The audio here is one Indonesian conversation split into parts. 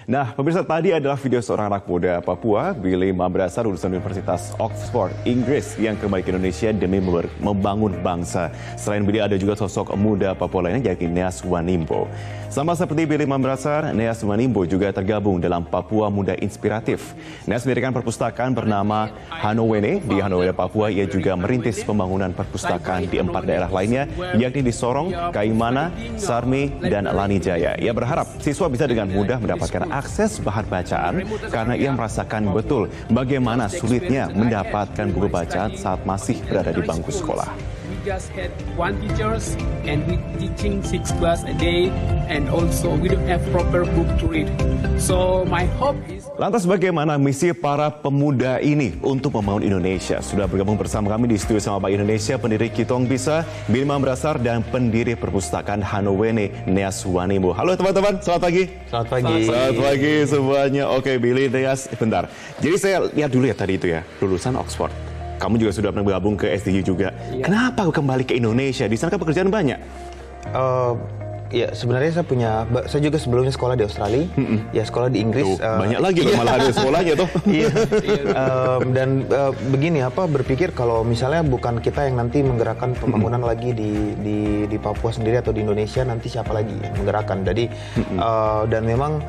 Nah, pemirsa, tadi adalah video seorang anak muda Papua, Billy Mambrasar, lulusan Universitas Oxford, Inggris, yang kembali ke Indonesia demi membangun bangsa. Selain Billy, ada juga sosok muda Papua lainnya, yakni Neas Wanimbo. Sama seperti Billy Mambrasar, Neas Wanimbo juga tergabung dalam Papua Muda Inspiratif. Neas mendirikan perpustakaan bernama Hanowene di Hanowene, Papua. Ia juga merintis pembangunan perpustakaan di 4 daerah lainnya, yakni di Sorong, Kaimana, Sarmi, dan Lanijaya. Ia berharap siswa bisa dengan mudah mendapatkan akses bahan bacaan karena ia merasakan betul bagaimana sulitnya mendapatkan buku bacaan saat masih berada di bangku sekolah. Just had one teachers and we teaching 6 class a day and also we don't have proper book to read. So my hope is. Lantas bagaimana misi para pemuda ini untuk membangun Indonesia? Sudah bergabung bersama kami di studio Sama Baik Indonesia, pendiri Kitong Bisa, Billy Mambrasar, dan pendiri perpustakaan Hanowene, Neas Wanimbo. Halo teman-teman, selamat pagi. Selamat pagi. Selamat pagi semuanya. Oke, Billy, Neas, bentar. Jadi saya lihat dulu ya tadi itu ya, lulusan Oxford. Kamu juga sudah pernah bergabung ke SDG juga. Iya. Kenapa kembali ke Indonesia? Di sana kan pekerjaan banyak. Ya sebenarnya saya juga sebelumnya sekolah di Australia, ya sekolah di Inggris. Banyak lagi loh, malah ada sekolahnya tuh. Iya. Dan begini berpikir kalau misalnya bukan kita yang nanti menggerakkan pembangunan lagi di Papua sendiri atau di Indonesia, nanti siapa lagi yang menggerakkan? Jadi dan memang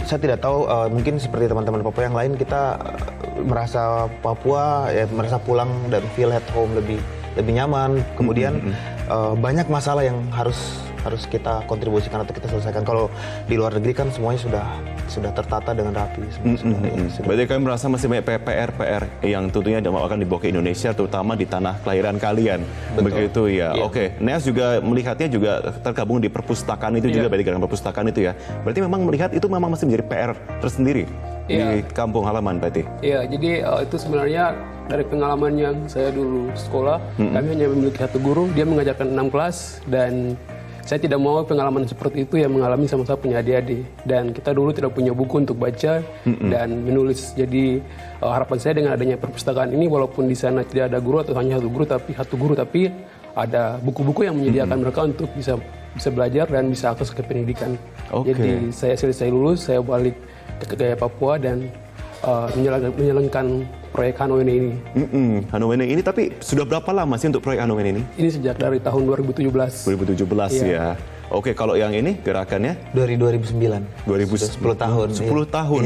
saya tidak tahu, mungkin seperti teman-teman Papua yang lain, kita merasa Papua ya merasa pulang dan feel at home lebih nyaman. Kemudian banyak masalah yang harus kita kontribusikan atau kita selesaikan. Kalau di luar negeri kan semuanya sudah tertata dengan rapi. Berarti kalian merasa masih banyak PR yang tentunya akan dibawa ke Indonesia, terutama di tanah kelahiran kalian. Betul. Begitu ya. Iya. Oke, Neas juga melihatnya juga tergabung di perpustakaan itu juga, berarti gerakan perpustakaan itu ya. Berarti memang melihat itu memang masih menjadi PR tersendiri di kampung halaman berarti. Iya, jadi itu sebenarnya dari pengalaman yang saya dulu sekolah, kami hanya memiliki satu guru, dia mengajarkan 6 kelas, dan saya tidak mau pengalaman seperti itu yang mengalami sama saya punya adik-adik. Dan kita dulu tidak punya buku untuk baca dan menulis. Jadi harapan saya dengan adanya perpustakaan ini, walaupun di sana tidak ada guru atau hanya satu guru, tapi ada buku-buku yang menyediakan mereka untuk bisa belajar dan bisa akses ke pendidikan. Jadi saya selesai lulus, saya balik ke Papua dan menjalankan proyek Hanowene ini. Hanowene ini, tapi sudah berapa lama sih untuk proyek Hanowene ini? Ini sejak dari tahun 2017. 2017 ya. Oke, kalau yang ini gerakannya? Dari 2009. 10 tahun. 10 tahun.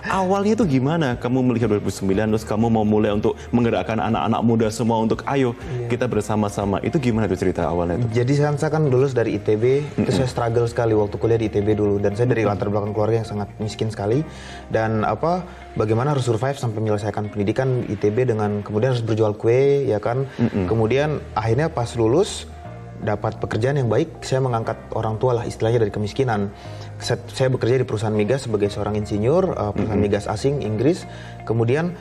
Awalnya itu gimana? Kamu melihat 2009, terus kamu mau mulai untuk menggerakkan anak-anak muda semua untuk ayo kita bersama-sama. Itu gimana tuh cerita awalnya itu? Jadi saya kan lulus dari ITB, itu saya struggle sekali waktu kuliah di ITB dulu. Dan saya dari latar belakang keluarga yang sangat miskin sekali. Dan bagaimana harus survive sampai menyelesaikan pendidikan ITB dengan kemudian harus berjual kue, ya kan. Kemudian akhirnya pas lulus dapat pekerjaan yang baik, saya mengangkat orang tua lah istilahnya dari kemiskinan. Saya bekerja di perusahaan migas sebagai seorang insinyur, perusahaan migas asing Inggris. Kemudian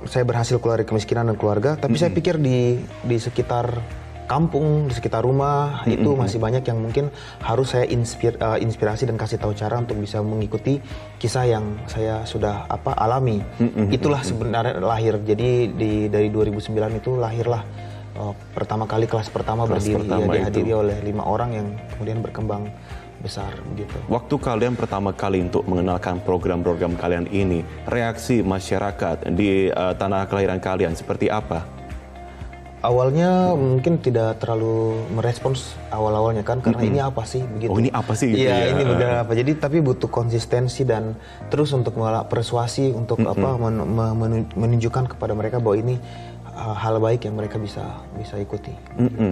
saya berhasil keluar dari kemiskinan dan keluarga. Tapi saya pikir di sekitar kampung, di sekitar rumah itu masih banyak yang mungkin harus saya inspirasi dan kasih tahu cara untuk bisa mengikuti kisah yang saya sudah alami. Itulah sebenarnya lahir. Jadi dari 2009 itu lahirlah kelas pertama berdiri, dihadiri oleh 5 orang yang kemudian berkembang besar gitu. Waktu kalian pertama kali untuk mengenalkan program-program kalian ini, reaksi masyarakat di tanah kelahiran kalian seperti apa? Awalnya mungkin tidak terlalu merespons awalnya kan, karena ini apa sih begitu. Oh, ini apa sih gitu ya? Ya, ini benar apa. Jadi tapi butuh konsistensi dan terus untuk persuasi untuk menunjukkan kepada mereka bahwa ini hal baik yang mereka bisa ikuti.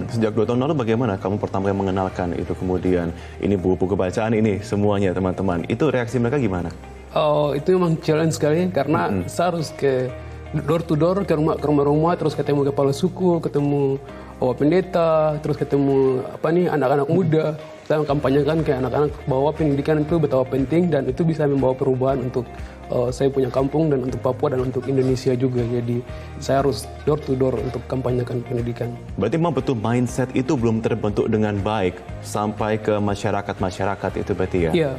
Sejak 2 tahun lalu bagaimana kamu pertama kali mengenalkan itu, kemudian ini buku-buku bacaan ini semuanya teman-teman, itu reaksi mereka gimana? Itu memang challenge sekali karena saya harus ke door to door, ke rumah-rumah, terus ketemu kepala suku, ketemu pendeta, terus ketemu anak-anak muda. Saya kampanyekan ke anak-anak bahwa pendidikan itu betapa penting dan itu bisa membawa perubahan untuk saya punya kampung dan untuk Papua dan untuk Indonesia juga. Jadi saya harus door to door untuk kampanyekan pendidikan. Berarti memang betul mindset itu belum terbentuk dengan baik sampai ke masyarakat itu berarti ya? Iya.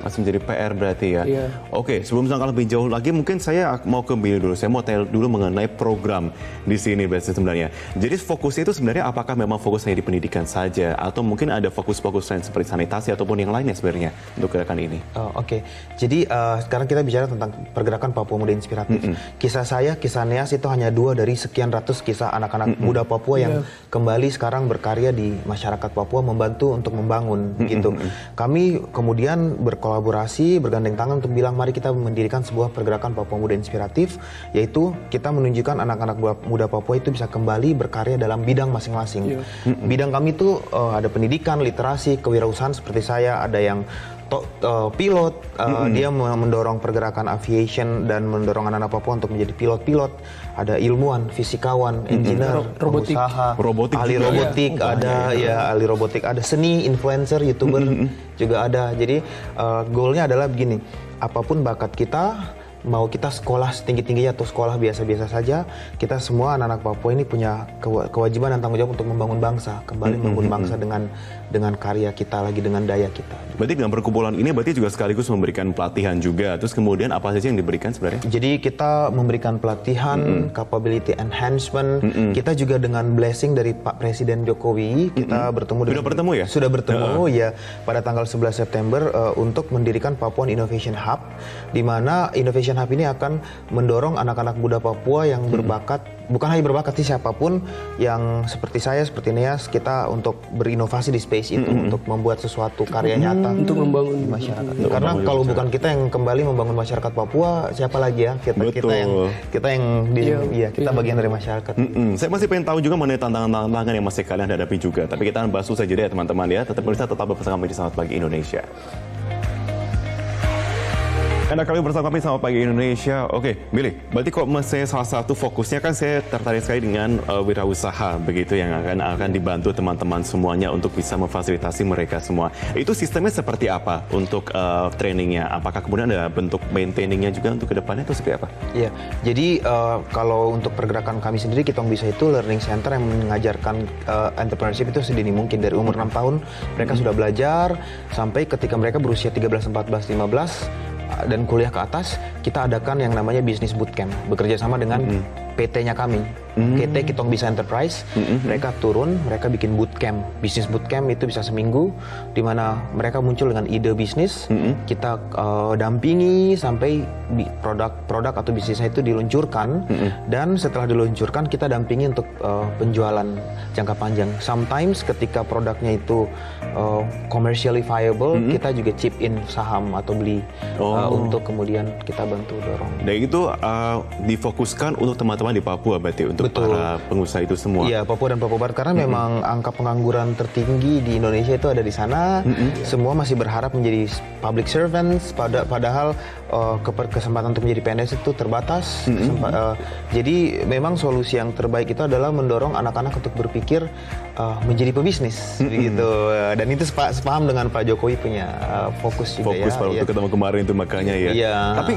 Masih menjadi PR berarti ya. Iya. Oke, sebelum langkah lebih jauh lagi, mungkin saya mau ke Billy dulu. Saya mau tanya dulu mengenai program di sini berarti sebenarnya. Jadi fokusnya itu sebenarnya apakah memang fokusnya di pendidikan saja, atau mungkin ada fokus-fokus lain seperti sanitasi ataupun yang lainnya sebenarnya untuk gerakan ini? Oke. Jadi sekarang kita bicara tentang pergerakan Papua Muda Inspiratif. Kisah saya, kisah Neas itu hanya 2 dari sekian ratus kisah anak-anak muda Papua yang kembali sekarang berkarya di masyarakat Papua, membantu untuk membangun gitu. Kami kemudian berkolaborasi, bergandeng tangan untuk bilang mari kita mendirikan sebuah pergerakan Papua Muda Inspiratif, yaitu kita menunjukkan anak-anak muda Papua itu bisa kembali berkarya dalam bidang masing-masing. Bidang kami itu ada pendidikan, literasi, kewirausahaan seperti saya, ada yang pilot, dia mendorong pergerakan aviation dan mendorong anak-anak Papua untuk menjadi pilot-pilot. Ada ilmuwan, fisikawan, engineer, pengusaha, ahli robotik, ada ahli robotik, ada seni, influencer, youtuber juga ada. Jadi goalnya adalah begini, apapun bakat kita, mau kita sekolah setinggi-tingginya atau sekolah biasa-biasa saja, kita semua anak-anak Papua ini punya kewajiban dan tanggung jawab untuk membangun bangsa, kembali membangun bangsa dengan karya kita lagi, dengan daya kita. Berarti dengan perkumpulan ini berarti juga sekaligus memberikan pelatihan juga. Terus kemudian apa saja yang diberikan sebenarnya? Jadi kita memberikan pelatihan, capability enhancement. Kita juga dengan blessing dari Pak Presiden Jokowi, kita bertemu dengan... Sudah bertemu ya? Sudah bertemu ya pada tanggal 11 September untuk mendirikan Papuan Innovation Hub, di mana Innovation Hub ini akan mendorong anak-anak muda Papua yang berbakat, bukan hanya berbakat sih, siapapun yang seperti saya, seperti Neas, kita untuk berinovasi di space itu, untuk membuat sesuatu karya nyata untuk membangun masyarakat. Karena kalau bukan kita yang kembali membangun masyarakat Papua, siapa lagi ya? Kita bagian dari masyarakat. Saya masih pengen tahu juga mengenai tantangan-tantangan yang masih kalian hadapi juga. Tapi kita akan bahas usai jeda ya teman-teman ya. Tetap bersama kami di Selamat Pagi Indonesia. Anda kali bersama kami sama Pagi Indonesia. Oke, Billy, berarti kok saya salah satu fokusnya kan saya tertarik sekali dengan wirausaha begitu yang akan dibantu teman-teman semuanya untuk bisa memfasilitasi mereka semua. Itu sistemnya seperti apa untuk trainingnya? Apakah kemudian ada bentuk maintaining-nya juga untuk kedepannya itu seperti apa? Iya, jadi kalau untuk pergerakan kami sendiri, Kitong Bisa itu learning center yang mengajarkan entrepreneurship itu sedini mungkin. Dari umur 6 tahun mereka sudah belajar sampai ketika mereka berusia 13, 14, 15 dan kuliah ke atas, kita adakan yang namanya Business Bootcamp, bekerja sama dengan PT-nya kami, PT Kitong Bisa Enterprise. Mereka turun, mereka bikin bootcamp, Business Bootcamp itu bisa seminggu, di mana mereka muncul dengan ide bisnis, kita dampingi sampai produk atau bisnisnya itu diluncurkan, dan setelah diluncurkan kita dampingi untuk penjualan jangka panjang. Sometimes ketika produknya itu commercially viable, kita juga chip in saham atau beli untuk kemudian kita bantu dorong. Dan itu difokuskan untuk teman-teman di Papua berarti untuk para pengusaha itu semua. Iya, Papua dan Papua Barat, karena memang angka pengangguran tertinggi di Indonesia itu ada di sana. Semua masih berharap menjadi public servants, padahal kesempatan untuk menjadi PNS itu terbatas. Jadi memang solusi yang terbaik itu adalah mendorong anak-anak untuk berpikir menjadi pebisnis, begitu. Dan itu sepaham dengan Pak Jokowi punya fokus juga. Fokus pada waktu ketemu kemarin itu makanya ya. Iya. Tapi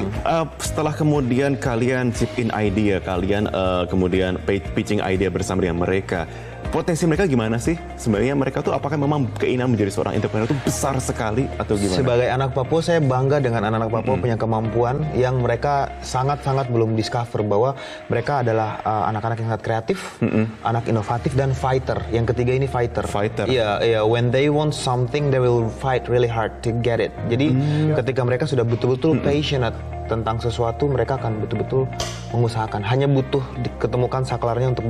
setelah kemudian kalian chip in idea, kalian kemudian pitching idea bersama dengan mereka, potensi mereka gimana sih? Sebenarnya mereka tuh apakah memang keinginan menjadi seorang entrepreneur itu besar sekali atau gimana? Sebagai anak Papua, saya bangga dengan anak-anak Papua punya kemampuan yang mereka sangat-sangat belum discover, bahwa mereka adalah anak-anak yang sangat kreatif, anak inovatif, dan fighter. Yang ketiga ini fighter. Iya, when they want something, they will fight really hard to get it. Jadi ketika mereka sudah betul-betul passionate tentang sesuatu, mereka akan betul-betul mengusahakan. Hanya butuh diketemukan saklarnya untuk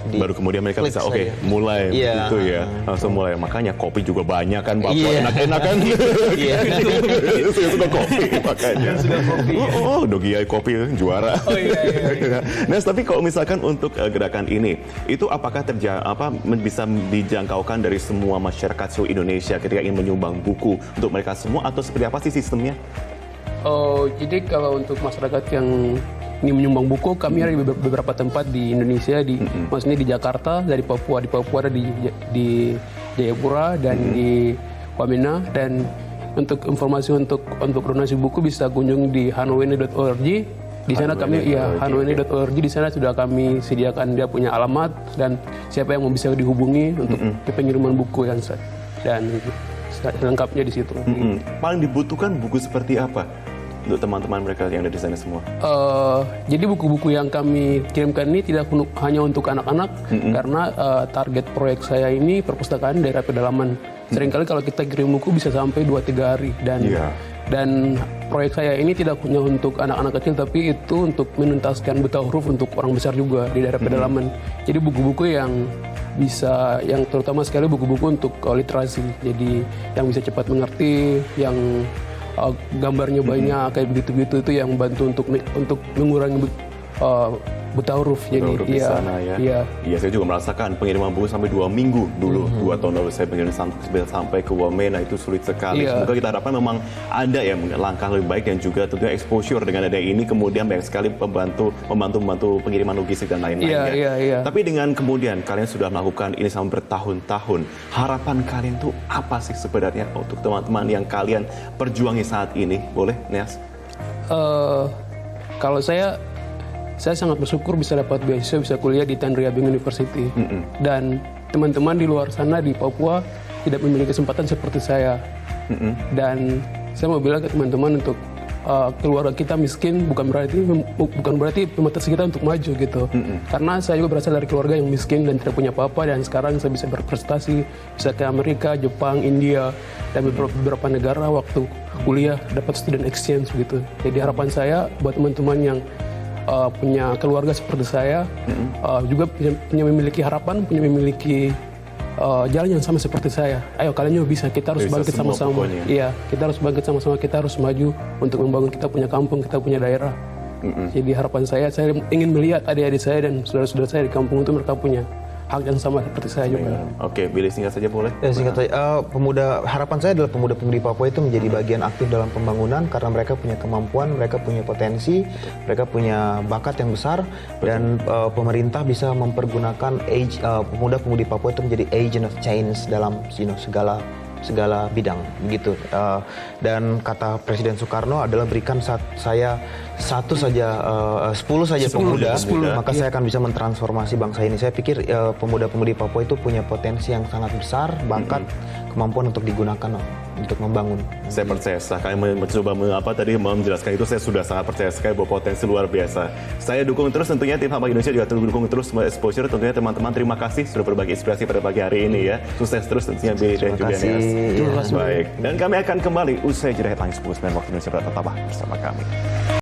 baru kemudian mereka bisa mulai gitu ya, langsung mulai. Makanya kopi juga banyak kan, Papua enak-enak kan. Saya suka kopi makanya. Dogiai kopi juara. Nah, tapi kalau misalkan untuk gerakan ini, itu apakah bisa dijangkaukan dari semua masyarakat seluruh Indonesia ketika ingin menyumbang buku untuk mereka semua, atau seperti apa sih sistemnya? Jadi kalau untuk masyarakat yang ini menyumbang buku, kami ada di beberapa tempat di Indonesia, maksudnya di Jakarta, di Papua ada di Jayapura dan di Wamena. Dan untuk informasi untuk donasi buku bisa kunjung di hanweni.org. Di sana kami hanweni.org, di sana sudah kami sediakan, dia punya alamat dan siapa yang mau bisa dihubungi untuk pengiriman buku dan lengkapnya di situ. Paling dibutuhkan buku seperti apa untuk teman-teman mereka yang ada di sana semua? Jadi buku-buku yang kami kirimkan ini tidak hanya untuk anak-anak, karena target proyek saya ini perpustakaan daerah pedalaman. Seringkali kalau kita kirim buku bisa sampai 2-3 hari, dan proyek saya ini tidak hanya untuk anak-anak kecil, tapi itu untuk menuntaskan buta huruf untuk orang besar juga di daerah pedalaman. Jadi buku-buku yang terutama sekali buku-buku untuk literasi, jadi yang bisa cepat mengerti, yang gambarnya banyak kayak begitu-gitu, itu yang bantu untuk mengurangi buta huruf. Jadi di sana ya. Iya, saya juga merasakan pengiriman buku sampai 2 minggu dulu. 2 tahun lalu saya pengen sampai ke Wamena, itu sulit sekali. Semoga kita harapkan memang ada ya langkah lebih baik, dan juga tentunya exposure dengan ada ini kemudian banyak sekali membantu pengiriman logistik dan lain-lain. Tapi dengan kemudian kalian sudah melakukan ini sampai bertahun-tahun, harapan kalian tuh apa sih sebenarnya untuk teman-teman yang kalian perjuangi saat ini? Boleh, Neas? Kalau saya sangat bersyukur bisa dapat beasiswa, bisa kuliah di Tanria Bing University. Dan teman-teman di luar sana di Papua tidak memiliki kesempatan seperti saya. Dan saya mau bilang ke teman-teman untuk keluarga kita miskin bukan berarti membatasi kita untuk maju gitu. Karena saya juga berasal dari keluarga yang miskin dan tidak punya apa-apa, dan sekarang saya bisa berprestasi, bisa ke Amerika, Jepang, India, dan beberapa negara waktu kuliah dapat student exchange gitu. Jadi harapan saya buat teman-teman yang punya keluarga seperti saya, juga punya memiliki harapan, punya memiliki jalan yang sama seperti saya. Ayo kalian juga bisa, kita harus bangkit sama-sama. Iya, kita harus bangkit sama-sama, kita harus maju untuk membangun kita punya kampung, kita punya daerah. Jadi harapan saya ingin melihat adik-adik saya dan saudara-saudara saya di kampung itu mereka punya hak yang sama seperti saya juga. Oke, Billy, singkat saja boleh? Ya, singkat saja. Harapan saya adalah pemuda-pemudi Papua itu menjadi bagian aktif dalam pembangunan, karena mereka punya kemampuan, mereka punya potensi, mereka punya bakat yang besar, dan pemerintah bisa mempergunakan pemuda-pemudi Papua itu menjadi agent of change dalam segala bidang begitu. Dan kata Presiden Soekarno adalah berikan saya 10 saja pemuda, maka saya akan bisa mentransformasi bangsa ini. Saya pikir pemuda-pemudi Papua itu punya potensi yang sangat besar, bakat, kemampuan untuk digunakan untuk membangun. Saya percaya, setelah kalian mencoba menjelaskan itu, saya sudah sangat percaya sekali bahwa potensi luar biasa. Saya dukung terus tentunya tim Hamba Indonesia, juga dukung terus exposure tentunya teman-teman. Terima kasih sudah berbagi inspirasi pada pagi hari ini ya. Sukses terus tentunya Billy dan juga Neas. Baik, dan kami akan kembali usai jeda headline 10 waktu Indonesia Barat. Tetaplah bersama kami.